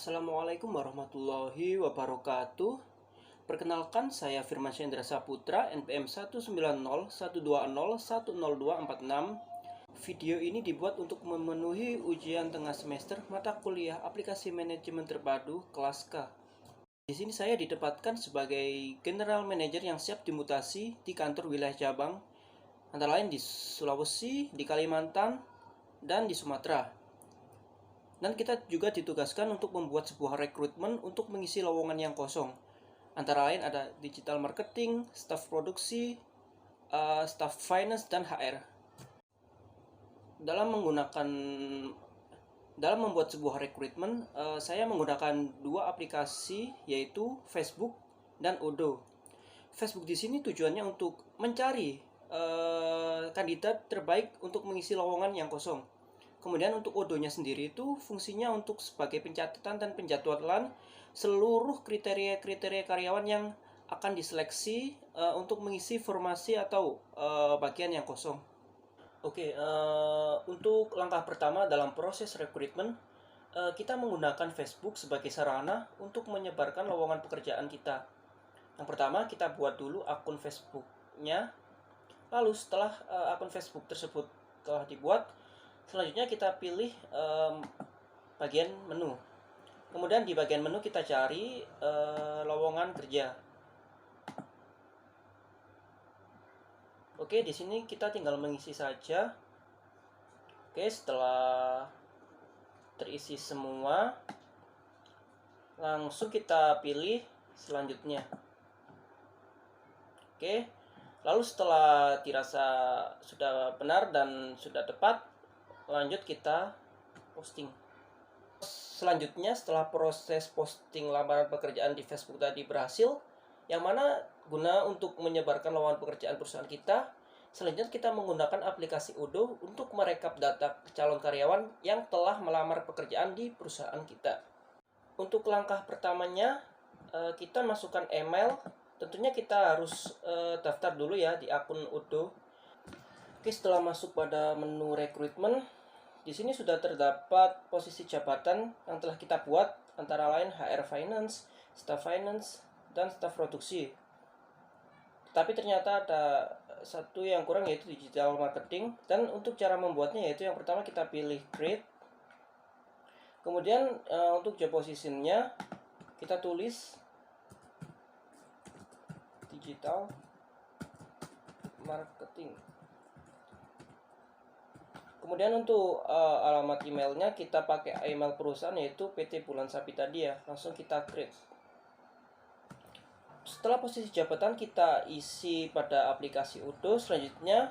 Assalamualaikum warahmatullahi wabarakatuh. Perkenalkan, saya Firman Syendra Saputra, NPM 19012010246. Video ini dibuat untuk memenuhi ujian tengah semester mata kuliah Aplikasi Manajemen Terpadu kelas K. Di sini saya ditempatkan sebagai General Manager yang siap dimutasi di kantor wilayah cabang, antara lain di Sulawesi, di Kalimantan, dan di Sumatera. Dan kita juga ditugaskan untuk membuat sebuah rekrutmen untuk mengisi lowongan yang kosong. Antara lain ada digital marketing, staf produksi, staf finance, dan HR. Dalam membuat sebuah rekrutmen, saya menggunakan dua aplikasi, yaitu Facebook dan Odoo. Facebook di sini tujuannya untuk mencari kandidat terbaik untuk mengisi lowongan yang kosong. Kemudian untuk Odoo-nya sendiri itu fungsinya untuk sebagai pencatatan dan penjadwalan seluruh kriteria-kriteria karyawan yang akan diseleksi untuk mengisi formasi atau bagian yang kosong. Oke, untuk langkah pertama dalam proses rekrutmen, kita menggunakan Facebook sebagai sarana untuk menyebarkan lowongan pekerjaan kita. Yang pertama, kita buat dulu akun Facebook-nya. Lalu setelah akun Facebook tersebut telah dibuat, selanjutnya kita pilih bagian menu. Kemudian di bagian menu kita cari lowongan kerja. Oke, di sini kita tinggal mengisi saja. Oke, setelah terisi semua, langsung kita pilih selanjutnya. Oke, lalu setelah dirasa sudah benar dan sudah tepat, lanjut kita posting. Selanjutnya, setelah proses posting lamaran pekerjaan di Facebook tadi berhasil, yang mana guna untuk menyebarkan lowongan pekerjaan perusahaan kita, selanjutnya kita menggunakan aplikasi Odoo untuk merekap data calon karyawan yang telah melamar pekerjaan di perusahaan kita. Untuk langkah pertamanya, kita masukkan email. Tentunya kita harus daftar dulu ya di akun Odoo. Oke, setelah masuk pada menu rekrutmen, di sini sudah terdapat posisi jabatan yang telah kita buat, antara lain HR Finance, Staff Finance, dan Staff Produksi. Tapi ternyata ada satu yang kurang, yaitu Digital Marketing. Dan untuk cara membuatnya, yaitu yang pertama kita pilih Create. Kemudian untuk job position-nya kita tulis Digital Marketing. Kemudian untuk alamat emailnya kita pakai email perusahaan, yaitu PT Bulan Sabit tadi ya. Langsung kita create. Setelah posisi jabatan kita isi pada aplikasi Odoo, selanjutnya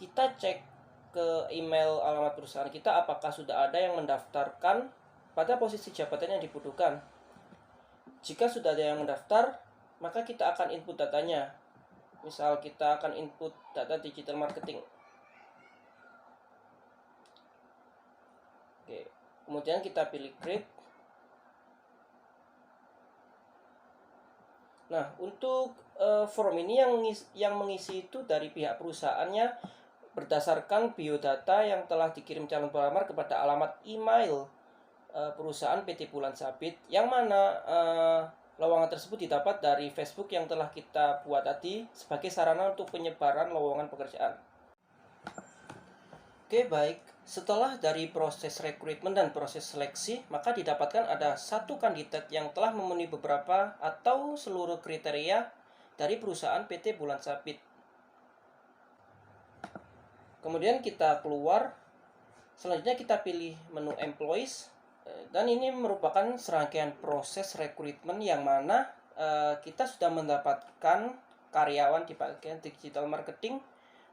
kita cek ke email alamat perusahaan kita apakah sudah ada yang mendaftarkan pada posisi jabatan yang dibutuhkan. Jika sudah ada yang mendaftar, maka kita akan input datanya. Misal kita akan input data digital marketing. Oke, kemudian kita pilih create. Nah, untuk form ini yang mengisi itu dari pihak perusahaannya berdasarkan biodata yang telah dikirim calon pelamar kepada alamat email perusahaan PT Bulan Sabit, yang mana lowongan tersebut didapat dari Facebook yang telah kita buat tadi sebagai sarana untuk penyebaran lowongan pekerjaan. Oke, baik. Setelah dari proses rekrutmen dan proses seleksi, maka didapatkan ada satu kandidat yang telah memenuhi beberapa atau seluruh kriteria dari perusahaan PT Bulan Sabit. Kemudian kita keluar, selanjutnya kita pilih menu Employees, dan ini merupakan serangkaian proses rekrutmen yang mana kita sudah mendapatkan karyawan di bagian digital marketing.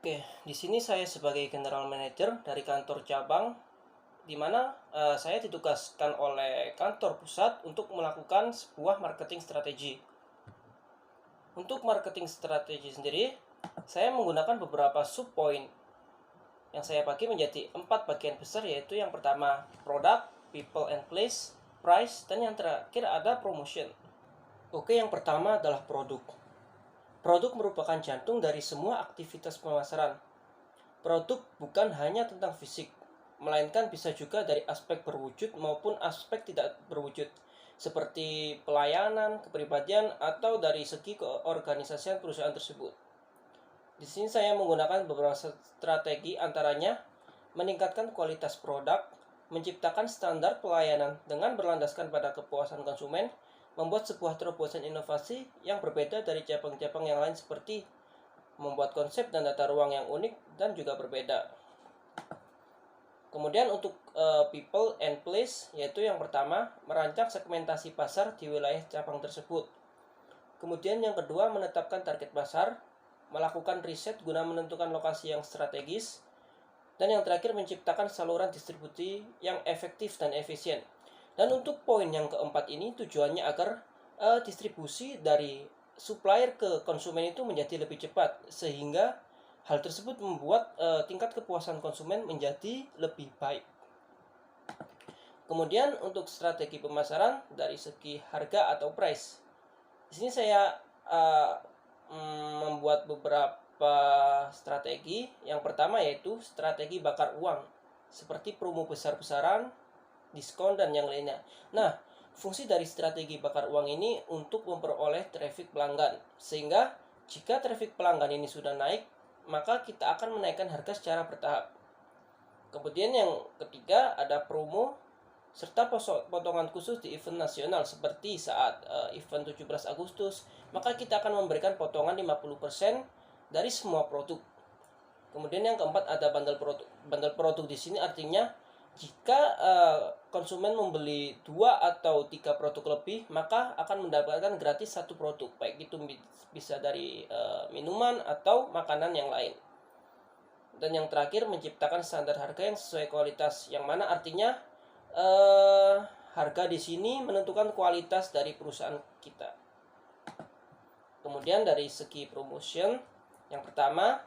Oke, di sini saya sebagai General Manager dari kantor cabang, di mana saya ditugaskan oleh kantor pusat untuk melakukan sebuah marketing strategi. Untuk marketing strategi sendiri, saya menggunakan beberapa subpoint yang saya bagi menjadi 4 bagian besar, yaitu yang pertama product, people and place, price, dan yang terakhir ada promotion. Oke, yang pertama adalah produk. Produk merupakan jantung dari semua aktivitas pemasaran. Produk bukan hanya tentang fisik, melainkan bisa juga dari aspek berwujud maupun aspek tidak berwujud, seperti pelayanan, kepribadian, atau dari segi keorganisasian perusahaan tersebut. Di sini saya menggunakan beberapa strategi, antaranya meningkatkan kualitas produk, menciptakan standar pelayanan dengan berlandaskan pada kepuasan konsumen, membuat sebuah terobosan inovasi yang berbeda dari cabang-cabang yang lain, seperti membuat konsep dan tata ruang yang unik dan juga berbeda. Kemudian untuk people and place, yaitu yang pertama, merancang segmentasi pasar di wilayah cabang tersebut. Kemudian yang kedua, menetapkan target pasar, melakukan riset guna menentukan lokasi yang strategis, dan yang terakhir menciptakan saluran distribusi yang efektif dan efisien. Dan untuk poin yang keempat ini tujuannya agar distribusi dari supplier ke konsumen itu menjadi lebih cepat, sehingga hal tersebut membuat tingkat kepuasan konsumen menjadi lebih baik. Kemudian untuk strategi pemasaran dari segi harga atau price. Di sini saya membuat beberapa strategi. Yang pertama yaitu strategi bakar uang, seperti promo besar-besaran, diskon, dan yang lainnya. Nah, fungsi dari strategi bakar uang ini untuk memperoleh traffic pelanggan, sehingga jika traffic pelanggan ini sudah naik, maka kita akan menaikkan harga secara bertahap. Kemudian yang ketiga ada promo serta potongan khusus di event nasional, seperti saat event 17 Agustus, maka kita akan memberikan potongan 50% dari semua produk. Kemudian yang keempat ada bundle produk. Bundle produk di sini artinya jika konsumen membeli 2 atau 3 produk lebih, maka akan mendapatkan gratis 1 produk, baik itu bisa dari minuman atau makanan yang lain. Dan yang terakhir, menciptakan standar harga yang sesuai kualitas, yang mana artinya harga di sini menentukan kualitas dari perusahaan kita. Kemudian dari segi promotion, yang pertama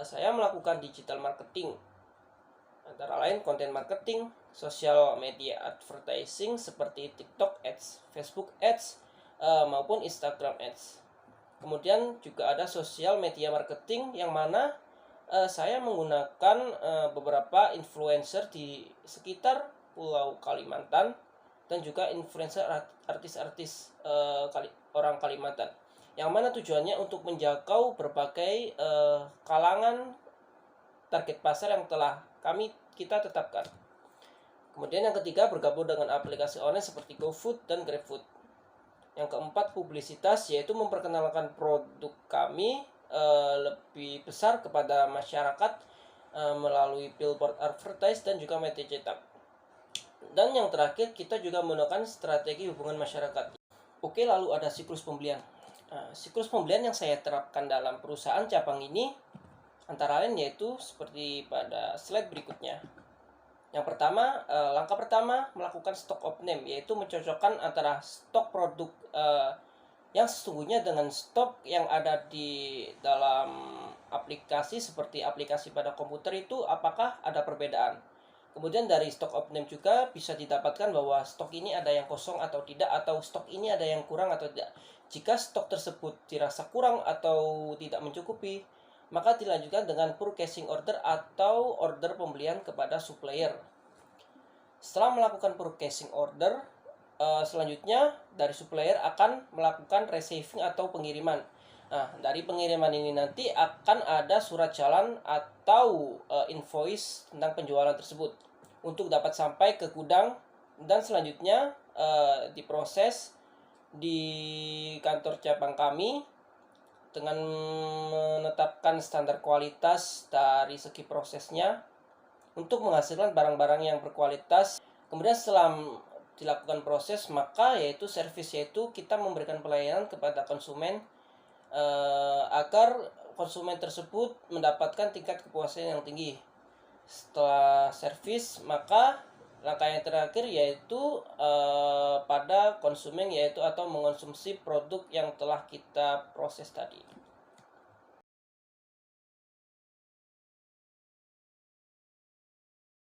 saya melakukan digital marketing, antara lain konten marketing, social media advertising seperti TikTok Ads, Facebook Ads, maupun Instagram Ads. Kemudian juga ada social media marketing, yang mana saya menggunakan beberapa influencer di sekitar Pulau Kalimantan dan juga influencer artis-artis orang Kalimantan, yang mana tujuannya untuk menjangkau berbagai kalangan target pasar yang telah kita tetapkan. Kemudian yang ketiga, bergabung dengan aplikasi online seperti GoFood dan GrabFood. Yang keempat, publisitas, yaitu memperkenalkan produk kami lebih besar kepada masyarakat melalui billboard, advertise, dan juga media cetak. Dan yang terakhir, kita juga menggunakan strategi hubungan masyarakat. Oke, lalu ada siklus pembelian. Siklus pembelian yang saya terapkan dalam perusahaan cabang ini antara lain yaitu seperti pada slide berikutnya. Yang pertama, langkah pertama melakukan stock of name, yaitu mencocokkan antara stok produk yang sesungguhnya dengan stok yang ada di dalam aplikasi, seperti aplikasi pada komputer itu apakah ada perbedaan. Kemudian dari stock of name juga bisa didapatkan bahwa stok ini ada yang kosong atau tidak, atau stok ini ada yang kurang atau tidak. Jika stok tersebut dirasa kurang atau tidak mencukupi, maka dilanjutkan dengan purchasing order atau order pembelian kepada supplier. Setelah melakukan purchasing order, selanjutnya dari supplier akan melakukan receiving atau pengiriman. Nah, dari pengiriman ini nanti akan ada surat jalan atau invoice tentang penjualan tersebut untuk dapat sampai ke gudang, dan selanjutnya diproses di kantor cabang kami dengan menetapkan standar kualitas dari segi prosesnya untuk menghasilkan barang-barang yang berkualitas. Kemudian setelah dilakukan proses, maka yaitu service, yaitu kita memberikan pelayanan kepada konsumen agar konsumen tersebut mendapatkan tingkat kepuasan yang tinggi. Setelah servis, maka langkah yang terakhir yaitu pada konsumen, yaitu atau mengonsumsi produk yang telah kita proses tadi.